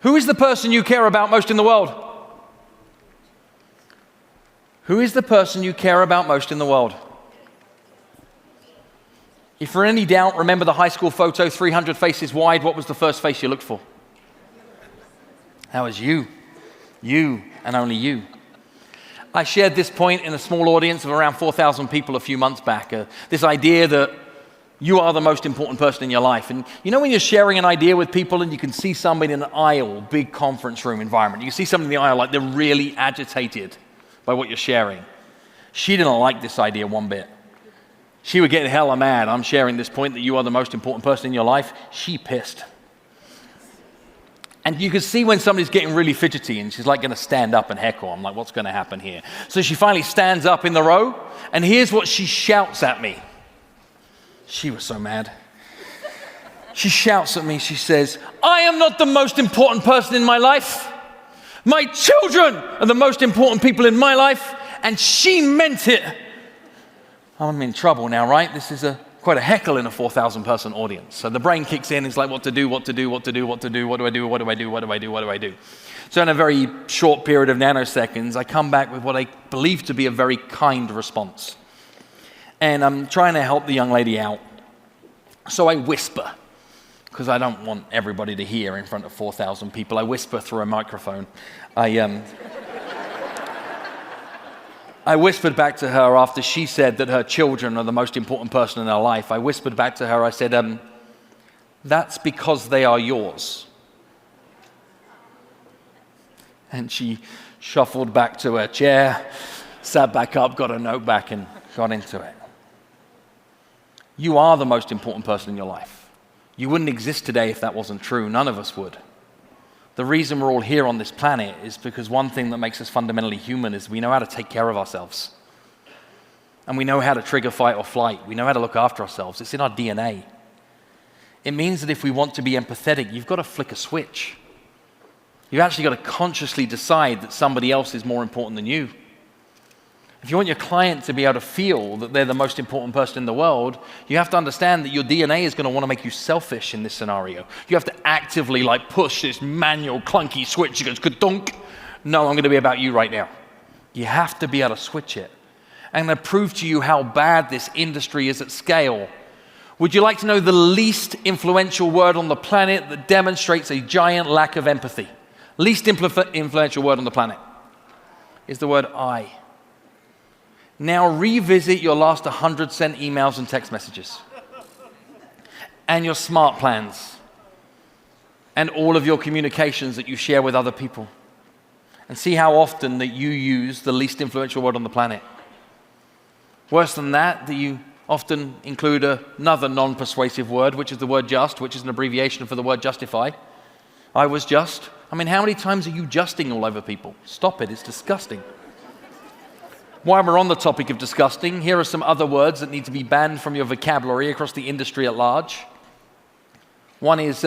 Who is the person you care about most in the world? Who is the person you care about most in the world? If you're in any doubt, remember the high school photo, 300 faces wide. What was the first face you looked for? That was you. You and only you. I shared this point in a small audience of around 4,000 people a few months back. This idea that you are the most important person in your life. And you know when you're sharing an idea with people and you can see somebody in an aisle, big conference room environment, you see somebody in the aisle like they're really agitated by what you're sharing. She didn't like this idea one bit. She would get hella mad. I'm sharing this point that you are the most important person in your life. She pissed. And you could see when somebody's getting really fidgety and she's like going to stand up and heckle. I'm like, what's going to happen here? So she finally stands up in the row and here's what she shouts at me. She was so mad. She shouts at me, she says, I am not the most important person in my life. My children are the most important people in my life, and she meant it. I'm in trouble now, right? This is quite a heckle in a 4,000 person audience. So the brain kicks in, it's like what to do, what to do, what to do, what to do, what do I do, what do I do, what do I do, what do I do? So in a very short period of nanoseconds, I come back with what I believe to be a very kind response. And I'm trying to help the young lady out. So I whisper, because I don't want everybody to hear in front of 4,000 people. I whisper through a microphone. I whispered back to her after she said that her children are the most important person in her life. I whispered back to her, I said, that's because they are yours. And she shuffled back to her chair, sat back up, got a note back, and got into it. You are the most important person in your life. You wouldn't exist today if that wasn't true. None of us would. The reason we're all here on this planet is because one thing that makes us fundamentally human is we know how to take care of ourselves. And we know how to trigger fight or flight. We know how to look after ourselves. It's in our DNA. It means that if we want to be empathetic, you've got to flick a switch. You've actually got to consciously decide that somebody else is more important than you. If you want your client to be able to feel that they're the most important person in the world, you have to understand that your DNA is going to want to make you selfish in this scenario. You have to actively push this manual clunky switch. It goes, ka-dunk. No, I'm going to be about you right now. You have to be able to switch it. I'm going to prove to you how bad this industry is at scale. Would you like to know the least influential word on the planet that demonstrates a giant lack of empathy? Least influential word on the planet is the word I. Now revisit your last 100 sent emails and text messages and your smart plans and all of your communications that you share with other people and see how often that you use the least influential word on the planet. Worse than that you often include another non-persuasive word, which is the word just, which is an abbreviation for the word justify. I was just. I mean, how many times are you justing all over people? Stop it, it's disgusting. While we're on the topic of disgusting, here are some other words that need to be banned from your vocabulary across the industry at large. One is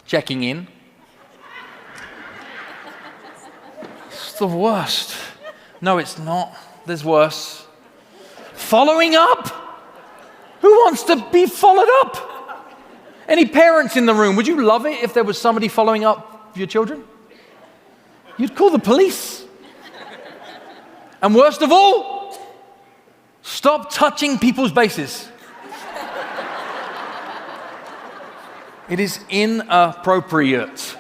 checking in. It's the worst. No, it's not. There's worse. Following up. Who wants to be followed up? Any parents in the room, would you love it if there was somebody following up your children? You'd call the police. And worst of all, stop touching people's bases. It is inappropriate.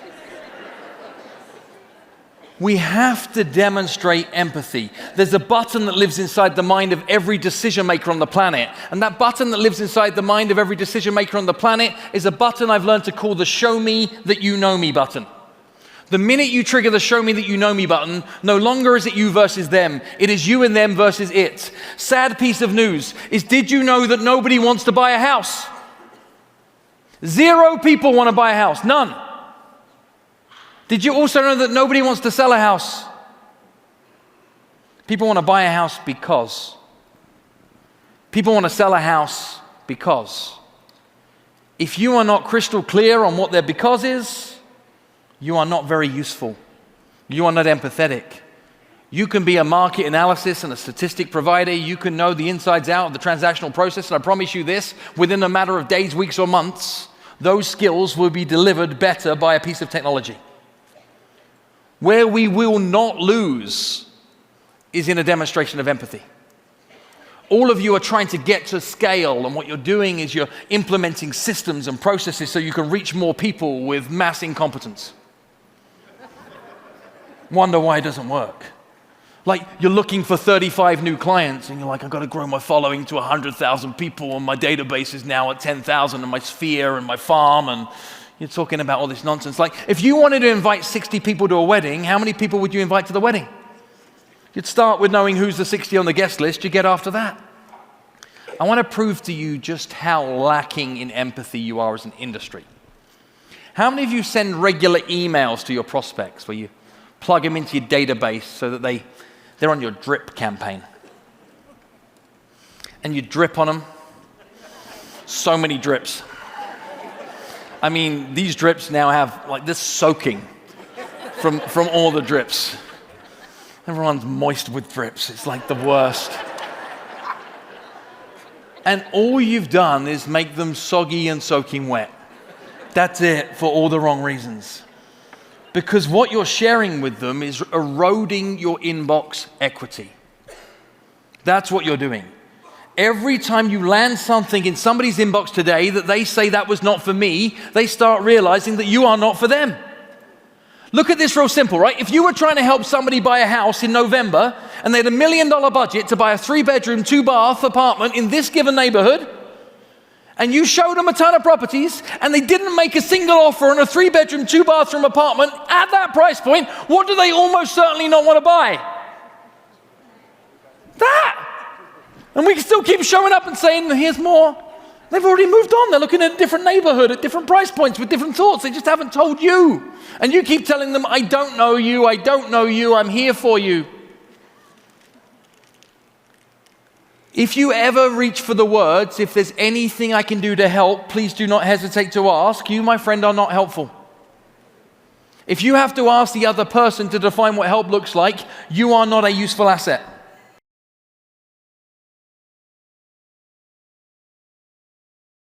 We have to demonstrate empathy. There's a button that lives inside the mind of every decision maker on the planet. And that button that lives inside the mind of every decision maker on the planet is a button I've learned to call the show me that you know me button. The minute you trigger the show me that you know me button, no longer is it you versus them. It is you and them versus it. Sad piece of news is, did you know that nobody wants to buy a house? 0 people want to buy a house. None. Did you also know that nobody wants to sell a house? People want to buy a house because. People want to sell a house because. If you are not crystal clear on what their because is, you are not very useful. You are not empathetic. You can be a market analysis and a statistic provider. You can know the insides out of the transactional process. And I promise you this, within a matter of days, weeks, or months, those skills will be delivered better by a piece of technology. Where we will not lose is in a demonstration of empathy. All of you are trying to get to scale, and what you're doing is you're implementing systems and processes so you can reach more people with mass incompetence. Wonder why it doesn't work. Like, you're looking for 35 new clients, and you're like, I've got to grow my following to 100,000 people, and my database is now at 10,000, and my sphere, and my farm, and you're talking about all this nonsense. Like, if you wanted to invite 60 people to a wedding, how many people would you invite to the wedding? You'd start with knowing who's the 60 on the guest list, you get after that. I want to prove to you just how lacking in empathy you are as an industry. How many of you send regular emails to your prospects where you plug them into your database so that they're on your drip campaign? And you drip on them. So many drips. I mean, these drips now have like this soaking from all the drips. Everyone's moist with drips. It's like the worst. And all you've done is make them soggy and soaking wet. That's it, for all the wrong reasons. Because what you're sharing with them is eroding your inbox equity. That's what you're doing. Every time you land something in somebody's inbox today that they say that was not for me, they start realizing that you are not for them. Look at this real simple, right? If you were trying to help somebody buy a house in November and they had $1 million budget to buy a 3-bedroom, 2-bath apartment in this given neighborhood, and you showed them a ton of properties and they didn't make a single offer on a 3-bedroom, 2-bathroom apartment at that price point, what do they almost certainly not want to buy? That! And we can still keep showing up and saying, here's more. They've already moved on. They're looking at a different neighborhood, at different price points, with different thoughts. They just haven't told you. And you keep telling them, I don't know you, I don't know you, I'm here for you. If you ever reach for the words, if there's anything I can do to help, please do not hesitate to ask, you, my friend, are not helpful. If you have to ask the other person to define what help looks like, you are not a useful asset.